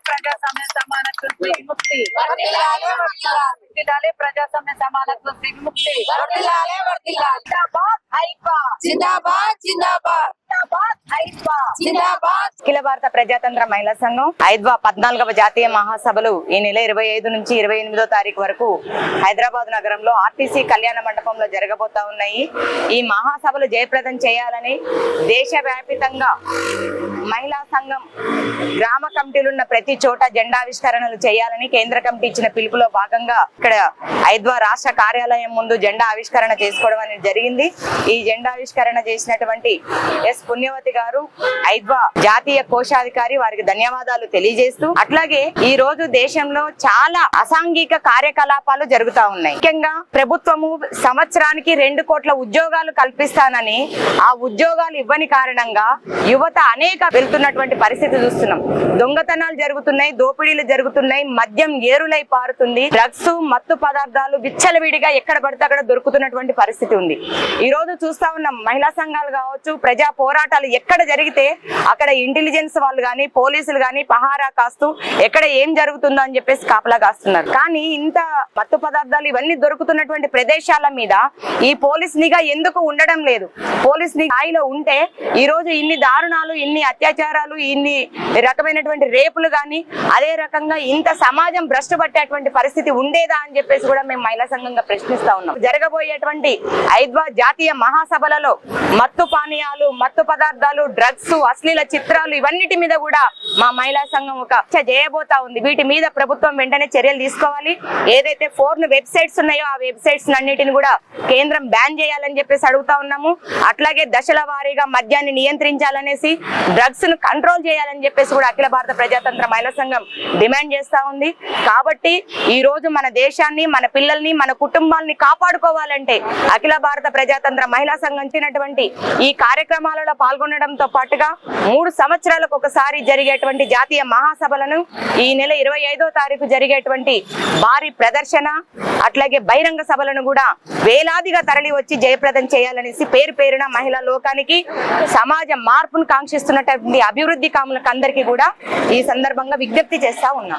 ప్రజాస్వామ్య సమానత్వ విముక్తి వర్ధిల్లాలి ప్రజాస్వామ్య సమానత్వ విముక్తి జిందాబాద్ ఐక్వా జిందాబాద్ జిందాబాద్ జిందాబాద్ ఐక్వా జిందాబాద్. అఖిల భారత ప్రజాతంత్ర మహిళా సంఘం 14వ జాతీయ మహాసభలు ఈ నెల 25 నుంచి 28వ తారీఖు వరకు హైదరాబాద్ నగరంలో ఆర్టీసీ కళ్యాణ మండపంలో జరగబోతా ఉన్నాయి. ఈ మహాసభలు జయప్రదం చేయాలని దేశవ్యాప్తంగా మహిళా సంఘం గ్రామ కమిటీలు ఉన్న ప్రతి చోట జెండావిష్కరణలు చేయాలని కేంద్ర కమిటీ ఇచ్చిన పిలుపులో భాగంగా ఇక్కడ ఐద్వా రాష్ట్ర కార్యాలయం ముందు జెండా ఆవిష్కరణ చేసుకోవడం అనేది జరిగింది. ఈ జెండావిష్కరణ చేసినటువంటి ఎస్ పుణ్యవతి గారు ఐద్వా జాతీయ కోశాధికారి, వారికి ధన్యవాదాలు తెలియజేస్తూ, అట్లాగే ఈ రోజు దేశంలో చాలా అసాంఘిక కార్యకలాపాలు జరుగుతా ఉన్నాయి. ముఖ్యంగా ప్రభుత్వము సంవత్సరానికి 2 కోట్ల ఉద్యోగాలు కల్పిస్తానని ఆ ఉద్యోగాలు ఇవ్వని కారణంగా యువత అనేక వెళ్తున్నటువంటి పరిస్థితి చూస్తున్నాం. దొంగతనాలు జరుగుతున్నాయి, దోపిడీలు జరుగుతున్నాయి, మద్యం ఏరులై పారుతుంది, డ్రగ్స్ మత్తు పదార్థాలు విచ్చలవిడిగా ఎక్కడ పడితే అక్కడ దొరుకుతున్నటువంటి పరిస్థితి ఉంది. ఈ రోజు చూస్తా ఉన్నాం, మహిళా సంఘాలు కావచ్చు, ప్రజా పోరాటాలు ఎక్కడ జరిగితే అక్కడ ఇంటెలిజెన్స్ వాళ్ళు కానీ పోలీసులు కానీ పహారా కాస్తూ ఎక్కడ ఏం జరుగుతుందో అని చెప్పేసి కాపలా కాస్తున్నారు. కానీ ఇంత మత్తు పదార్థాలు ఇవన్నీ దొరుకుతున్నటువంటి ప్రదేశాల మీద ఈ పోలీస్ నిఘా ఎందుకు ఉండడం లేదు? పోలీస్ నిఘాలో ఉంటే ఈ రోజు ఇన్ని దారుణాలు, ఇన్ని అత్యాచారాలు, ఇన్ని రకమైనటువంటి రేపులు కానీ, అదే రకంగా ఇంత సమాజం భ్రష్టు పట్టేటువంటి పరిస్థితి ఉండేదా అని చెప్పేసి కూడా మేము మహిళా సంఘంగా ప్రశ్నిస్తా ఉన్నాం. జరగబోయేటువంటి ఐద్వా జాతీయ మహాసభలలో మత్తు పానీయాలు, మత్తు పదార్థాలు, డ్రగ్స్, అశ్లీల చిత్రాలు ఇవన్నిటి మీద కూడా మా మహిళా సంఘం ఒక చర్చ చేయబోతా ఉంది. వీటి మీద ప్రభుత్వం వెంటనే చర్యలు తీసుకోవాలి. ఏదైతే 4 వెబ్సైట్స్ ఉన్నాయో ఆ వెబ్సైట్స్ అన్నిటిని కూడా కేంద్రం బ్యాన్ చేయాలని చెప్పేసి అడుగుతా ఉన్నాము. అట్లాగే దశల వారీగా మద్యాన్ని నియంత్రించాలనేసి, డ్రగ్స్ ను కంట్రోల్ చేయాలని చెప్పేసి కూడా అఖిల భారత ప్రజాతంత్ర మహిళా సంఘం డిమాండ్ చేస్తా ఉంది. కాబట్టి ఈ రోజు మన దేశాన్ని, మన పిల్లల్ని, మన కుటుంబాలని కాపాడుకోవాలంటే అఖిల భారత ప్రజాతంత్ర మహిళా సంఘం ఇచ్చినటువంటి ఈ కార్యక్రమాలలో పాల్గొనడంతో పాటుగా 3 సంవత్సరాలకు ఒకసారి జరిగేటువంటి జాతీయ మహాసభలను ఈ నెల 25వ తారీఖు జరిగేటువంటి భారీ ప్రదర్శన, అట్లాగే బహిరంగ సభలను కూడా వేలాదిగా తరలి వచ్చి జయప్రదం చేయాలనేసి పేరు పేరున మహిళా లోకానికి, సమాజ మార్పును కాంక్షిస్తున్నటువంటి అభివృద్ధి కాములకు అందరికీ కూడా ఈ సందర్భంగా విజ్ఞప్తి చేస్తా ఉన్నాం.